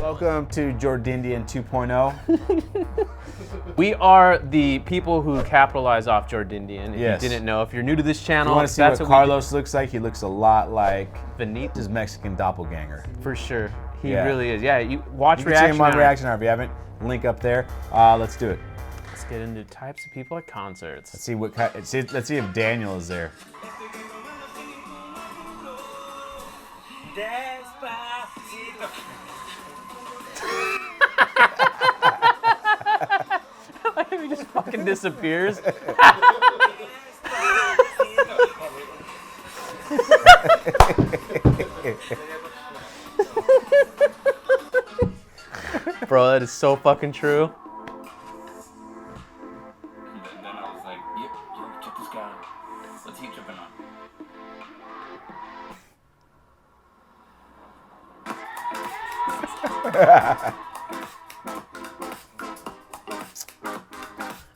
Welcome to Jordindian 2.0. We are the people who capitalize off Jordindian. If Yes. you didn't know, if you're new to this channel, You want to see that's what what Carlos looks like? He looks a lot like Benito. his Mexican doppelganger. For sure. He Yeah. really is. Yeah, you watch You can see reaction. him on hour. Reaction Hour if you haven't. Link up there. Let's do it. Let's get into types of people at concerts. Let's see what. Let's see if Daniel is there. He just fucking disappears. Bro, that is so fucking true. Then I was like, yep, yo, check this guy out. What's he tripping on?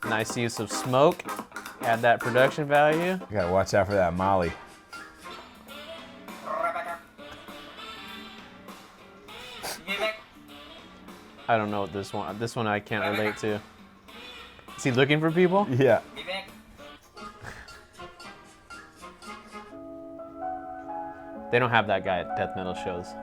Nice use of smoke. Add that production value. You gotta watch out for that Molly. I don't know what this one. This one I can't relate to. Is he looking for people? Yeah. They don't have that guy at death metal shows.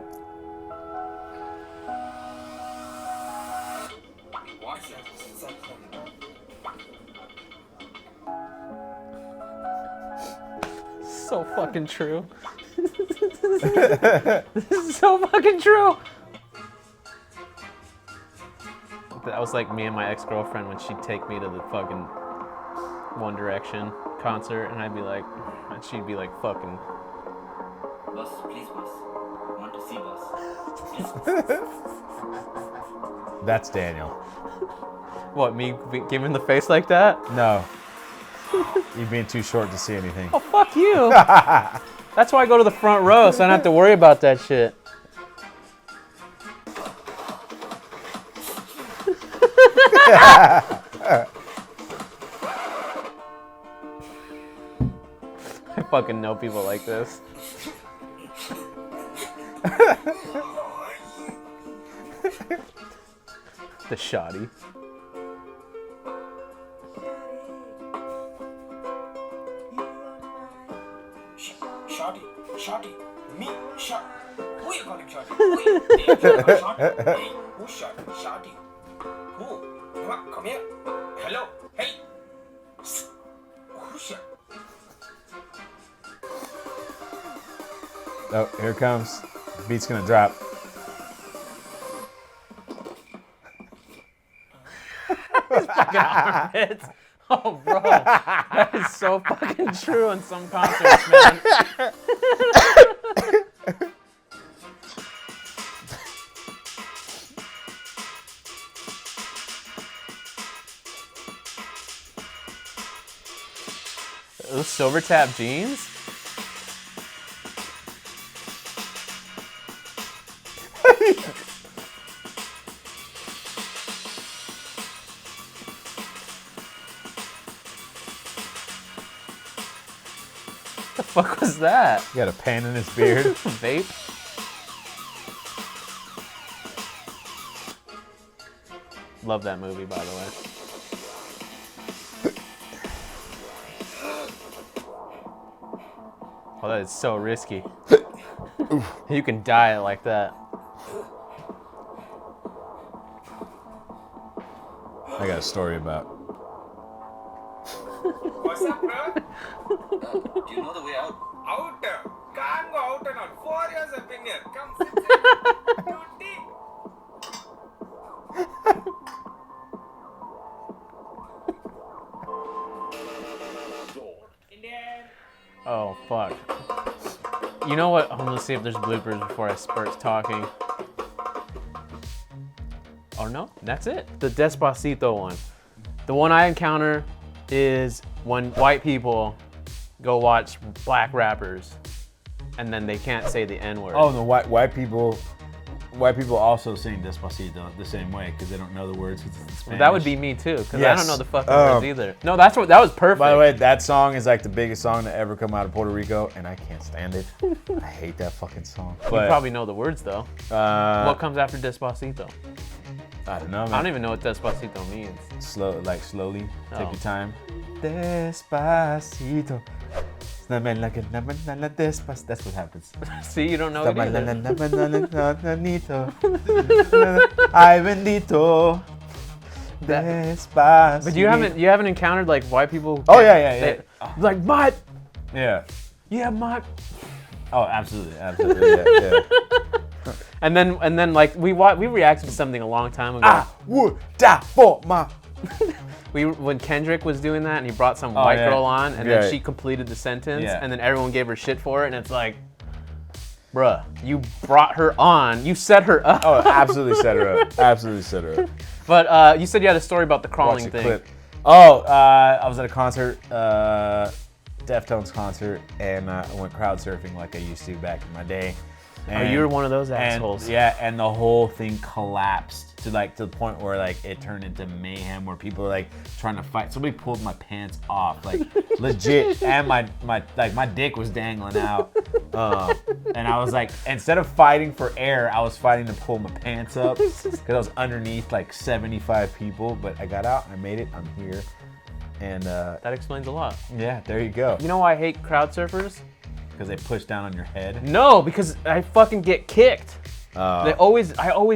So fucking true. This is so fucking true. That was like me and my ex-girlfriend when she'd take me to the fucking One Direction concert, and I'd be like, and she'd be like, fucking. Boss, please, boss. Want to see boss. That's Daniel. What, me giving the face like that? No. You being too short to see anything. Oh, fuck you. That's why I go to the front row, so I don't have to worry about that shit. I fucking know people like this. The shoddy. Shorty, me, shot. Who you calling shorty? Who you calling shorty? Hey, who shot? Shorty. Who? Come here. Hello. Hey. Who shot? Oh, here it comes. Beat's gonna drop. Fucking armpits. Oh, bro. That is so fucking true in some concerts, man. Those silver tap jeans? The fuck was that? He got a pan in his beard. Vape? Love that movie, by the way. Oh, that is so risky. You can die like that. I got a story about. What's up, bro? Do you know the way out? Out? Can't go out and out. 4 years I've been here. Come sit. Duty. Oh, fuck. You know what? I'm gonna see if there's bloopers before I start talking. Oh no, that's it. The Despacito one. The one I encounter is when white people go watch black rappers and then they can't say the N-word. Oh, the white people white people also sing Despacito the same way because they don't know the words. It's in Spanish. That would be me too, because I Yes. don't know the fucking words either. No, that was perfect. By the way, that song is like the biggest song to ever come out of Puerto Rico, and I can't stand it. I hate that fucking song. you But probably know the words though. What comes after Despacito? I don't know, man. I don't even know what Despacito means. Slowly. Oh. Take your time. Despacito. That's what happens. See, you don't know it either. Ay bendito. Despacito. But you haven't encountered like white people. Oh yeah. Like what? Yeah. Yeah, Mike. Oh, absolutely. Yeah. And then like we reacted to something a long time ago. I would die for my. When Kendrick was doing that and he brought some white girl on and then she completed the sentence and then everyone gave her shit for it and it's like, bruh, you brought her on, you set her up. Oh, absolutely set her up. But you said you had a story about the crawling Watch the thing. clip. Oh, I was at a concert, Deftones concert, and I went crowd surfing like I used to back in my day. And, you were one of those assholes. And the whole thing collapsed to the point where like it turned into mayhem where people were like trying to fight. Somebody pulled my pants off, like legit, and my dick was dangling out. And I was like, instead of fighting for air, I was fighting to pull my pants up because I was underneath like 75 people. But I got out, I made it, I'm here, and That explains a lot. yeah, there you go. You know why I hate crowd surfers? Because they push down on your head. No, because I fucking get kicked. I always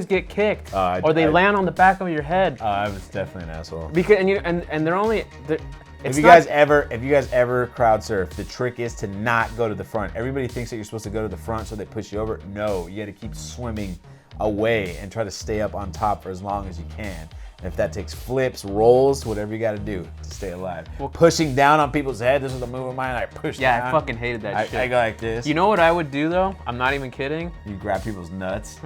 get kicked, or they land on the back of your head. I was definitely an asshole. Because and they're only. If you guys ever crowd surf, the trick is to not go to the front. Everybody thinks that you're supposed to go to the front so they push you over. No, you got to keep swimming away and try to stay up on top for as long as you can. And if that takes flips, rolls, whatever you got to do to stay alive. Well, pushing down on people's head, this was a move of mine. I pushed down. I fucking hated that shit. I go like this. You know what I would do though? I'm not even kidding. You grab people's nuts.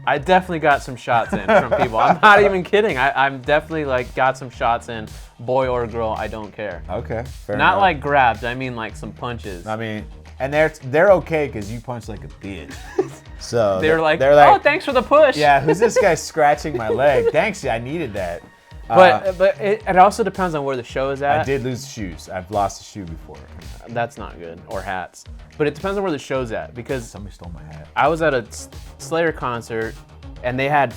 I definitely got some shots in from people. I'm not even kidding. I'm definitely like got some shots in, boy or girl, I don't care. Okay, fair Not enough. like grabbed, I mean like some punches. I mean, and they're okay because you punch like a bitch. So they're like, oh, thanks for the push. Yeah, who's this guy scratching my leg? Thanks, I needed that. But it also depends on where the show is at. I did lose shoes. I've lost a shoe before. That's not good. Or hats. But it depends on where the show's at because Somebody stole my hat. I was at a Slayer concert and they had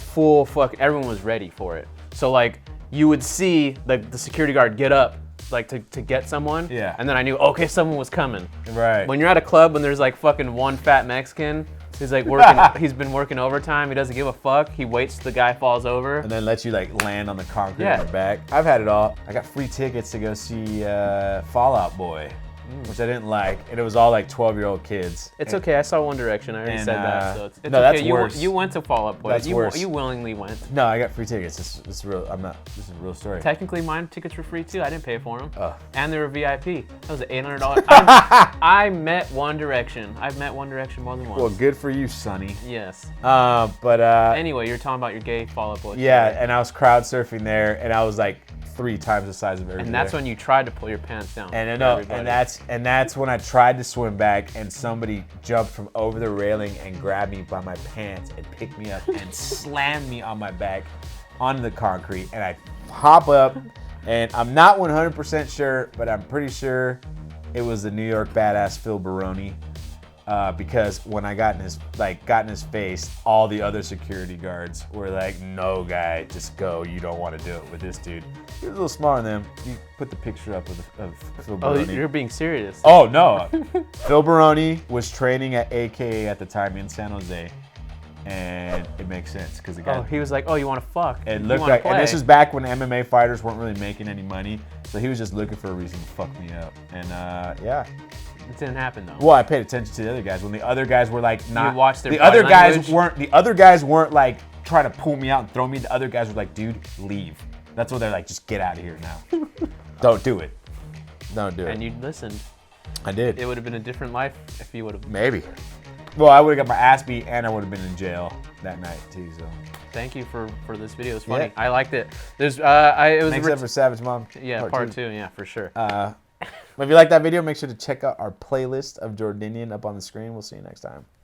everyone was ready for it. So like you would see the security guard get up like to get someone. Yeah. And then I knew, okay, someone was coming. Right. When you're at a club when there's like fucking one fat Mexican, he's like working, he's been working overtime, he doesn't give a fuck, he waits till the guy falls over. And then lets you like land on the concrete on your back. I've had it all. I got free tickets to go see Fall Out Boy, which I didn't like, and it was all like 12-year-old kids. It's okay, I saw One Direction, I already said that, so it's no, okay. that's worse. You went to Fall Out Boy. That's worse. You willingly went. No, I got free tickets. This is real. This is a real story. Technically, mine tickets were free too. I didn't pay for them, Oh. and they were VIP. That was $800. I met One Direction. I've met One Direction more than once. Well, good for you, Sonny. Yes. But Anyway, you're talking about your gay Fall Out Boy. yeah, story. and I was crowd surfing there, and I was like 3 times the size of everybody. And that's when you tried to pull your pants down. And for everybody. that's when I tried to swim back, and somebody jumped from over the railing and grabbed me by my pants and picked me up and slammed me on my back onto the concrete. And I hop up, and I'm not 100% sure, but I'm pretty sure it was the New York badass Phil Baroni. Because when I got in his face, all the other security guards were like, "No, guy, just go. You don't want to do it with this dude." He was a little smaller than them. You put the picture up of Phil Oh, Baroni. you're being serious. Oh no, Phil Baroni was training at AKA at the time in San Jose, and it makes sense because the guy. Oh, he was like, oh, you want to fuck? It You looked wanna like, and this play?" was back when MMA fighters weren't really making any money, so he was just looking for a reason to fuck me up, and yeah. It didn't happen though. Well, I paid attention to the other guys when the other guys were like not. watched their the body other guys language? weren't. The other guys weren't like trying to pull me out and throw me. The other guys were like, "Dude, leave." That's what they're like. Just get out of here now. Don't do it. Don't do it. And you listened. I did. It would have been a different life if you would have. Maybe. Well, I would have got my ass beat, and I would have been in jail that night too. So. Thank you for this video. It was funny. Yeah. I liked it. There's it was Thanks for Savage Mom. yeah part two. Yeah, for sure. If you like that video, make sure to check out our playlist of Jordindian up on the screen. We'll see you next time.